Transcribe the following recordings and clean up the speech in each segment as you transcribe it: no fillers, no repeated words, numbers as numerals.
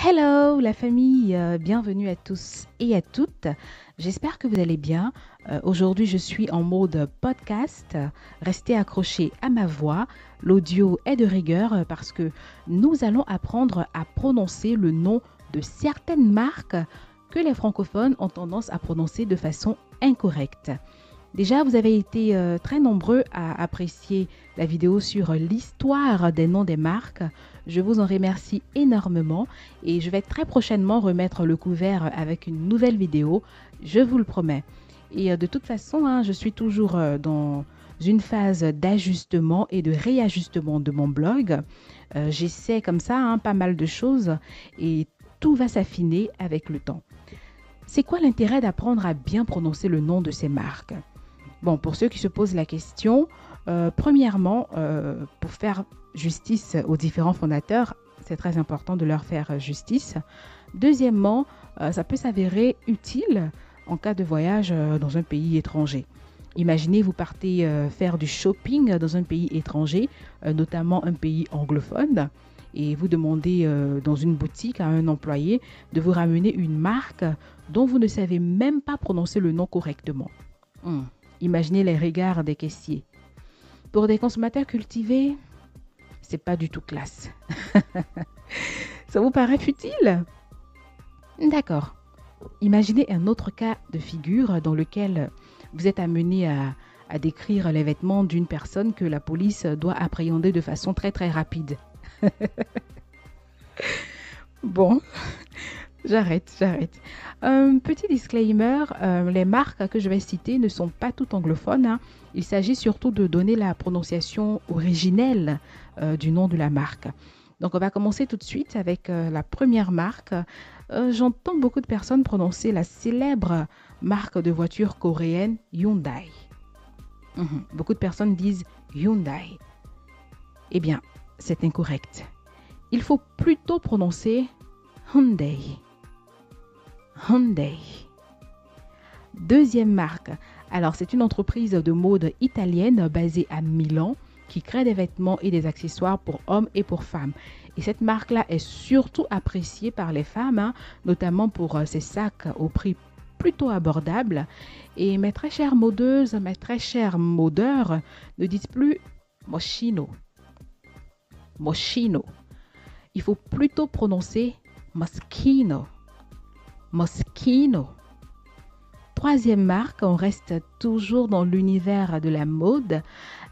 Hello la famille, bienvenue à tous et à toutes. J'espère que vous allez bien. Aujourd'hui, je suis en mode podcast. Restez accrochés à ma voix. L'audio est de rigueur parce que nous allons apprendre à prononcer le nom de certaines marques que les francophones ont tendance à prononcer de façon incorrecte. Déjà, vous avez été très nombreux à apprécier la vidéo sur l'histoire des noms des marques. Je vous en remercie énormément et je vais très prochainement remettre le couvert avec une nouvelle vidéo, je vous le promets. Et de toute façon, je suis toujours dans une phase d'ajustement et de réajustement de mon blog. J'essaie comme ça pas mal de choses et tout va s'affiner avec le temps. C'est quoi l'intérêt d'apprendre à bien prononcer le nom de ces marques? Bon, pour ceux qui se posent la question, premièrement, pour faire justice aux différents fondateurs, c'est très important de leur faire justice. Deuxièmement, ça peut s'avérer utile en cas de voyage dans un pays étranger. Imaginez, vous partez faire du shopping dans un pays étranger, notamment un pays anglophone, et vous demandez dans une boutique à un employé de vous ramener une marque dont vous ne savez même pas prononcer le nom correctement. Imaginez les regards des caissiers. Pour des consommateurs cultivés, c'est pas du tout classe. Ça vous paraît futile? D'accord. Imaginez un autre cas de figure dans lequel vous êtes amené à décrire les vêtements d'une personne que la police doit appréhender de façon très très rapide. Bon, j'arrête. Petit disclaimer, les marques que je vais citer ne sont pas toutes anglophones. Il s'agit surtout de donner la prononciation originelle du nom de la marque. Donc, on va commencer tout de suite avec la première marque. J'entends beaucoup de personnes prononcer la célèbre marque de voiture coréenne Hyundai. Beaucoup de personnes disent Hyundai. Eh bien, c'est incorrect. Il faut plutôt prononcer Hyundai. Hyundai. Deuxième marque. Alors, c'est une entreprise de mode italienne basée à Milan qui crée des vêtements et des accessoires pour hommes et pour femmes. Et cette marque-là est surtout appréciée par les femmes, notamment pour ses sacs au prix plutôt abordable. Et mes très chères modeuses, mes très chers modeurs, ne dites plus Moschino. Moschino. Il faut plutôt prononcer Moschino. Moschino. Troisième marque, on reste toujours dans l'univers de la mode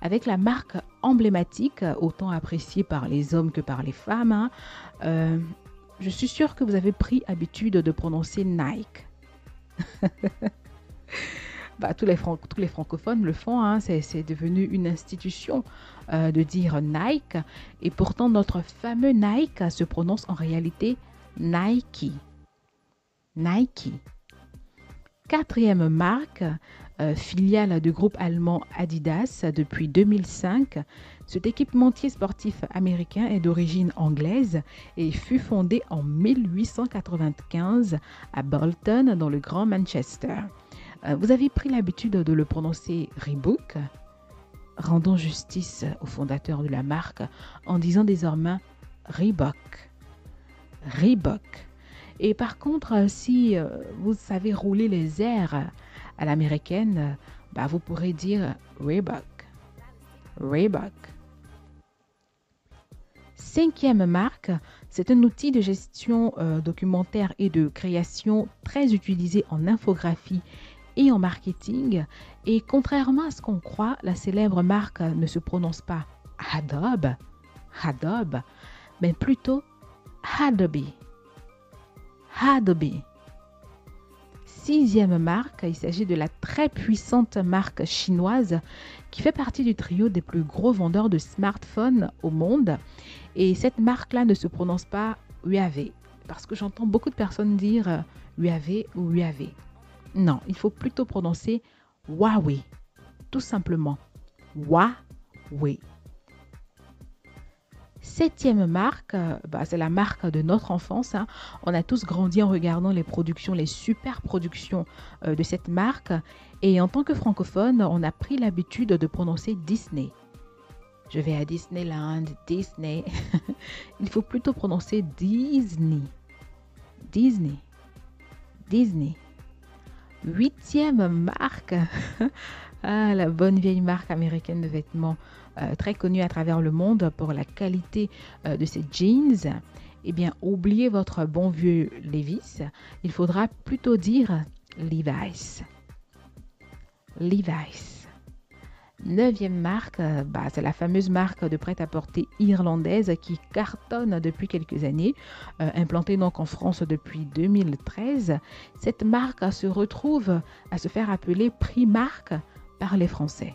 avec la marque emblématique, autant appréciée par les hommes que par les femmes. Je suis sûre que vous avez pris habitude de prononcer Nike. Tous les francophones le font, c'est devenu une institution de dire Nike. Et pourtant, notre fameux Nike se prononce en réalité Nike. Nike. Quatrième marque, filiale du groupe allemand Adidas depuis 2005. Cet équipementier sportif américain est d'origine anglaise et fut fondé en 1895 à Bolton dans le Grand Manchester. Vous avez pris l'habitude de le prononcer Reebok. Rendons justice au fondateur de la marque en disant désormais Reebok. Reebok. Et par contre, si vous savez rouler les airs à l'américaine, vous pourrez dire Reebok. Reebok. Cinquième marque, c'est un outil de gestion documentaire et de création très utilisé en infographie et en marketing. Et contrairement à ce qu'on croit, la célèbre marque ne se prononce pas Adobe, mais plutôt Adobe. Adobe. Sixième marque, il s'agit de la très puissante marque chinoise qui fait partie du trio des plus gros vendeurs de smartphones au monde. Et cette marque-là ne se prononce pas Huawei, parce que j'entends beaucoup de personnes dire Huawei ou Huawei. Non, il faut plutôt prononcer Huawei, tout simplement. Huawei. Septième marque, c'est la marque de notre enfance. On a tous grandi en regardant les productions, les super productions de cette marque. Et en tant que francophone, on a pris l'habitude de prononcer Disney. Je vais à Disneyland, Disney. Il faut plutôt prononcer Disney. Disney. Disney. 8e marque. Ah, la bonne vieille marque américaine de vêtements, très connue à travers le monde pour la qualité de ses jeans. Eh bien, oubliez votre bon vieux Levi's. Il faudra plutôt dire Levi's. Levi's. 9e marque, c'est la fameuse marque de prêt-à-porter irlandaise qui cartonne depuis quelques années, implantée donc en France depuis 2013. Cette marque se retrouve à se faire appeler Primark par les Français.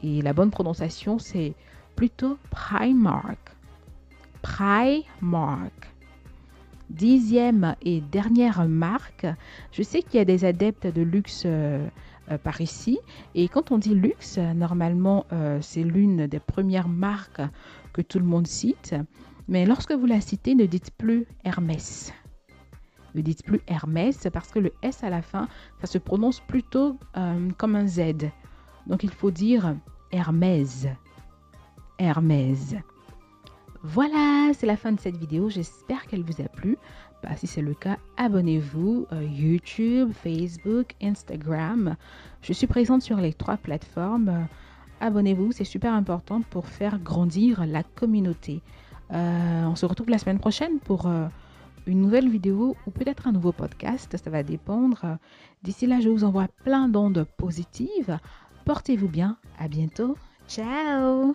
Et la bonne prononciation, c'est plutôt Primark. Primark. 10e et dernière marque. Je sais qu'il y a des adeptes de luxe par ici. Et quand on dit luxe, normalement, c'est l'une des premières marques que tout le monde cite. Mais lorsque vous la citez, ne dites plus Hermès. Ne dites plus Hermès parce que le S à la fin, ça se prononce plutôt comme un Z. Donc, il faut dire Hermès. Hermès. Voilà, c'est la fin de cette vidéo. J'espère qu'elle vous a plu. Si c'est le cas, abonnez-vous. YouTube, Facebook, Instagram. Je suis présente sur les 3 plateformes. Abonnez-vous, c'est super important pour faire grandir la communauté. On se retrouve la semaine prochaine pour une nouvelle vidéo ou peut-être un nouveau podcast. Ça va dépendre. D'ici là, je vous envoie plein d'ondes positives. Portez-vous bien. À bientôt. Ciao!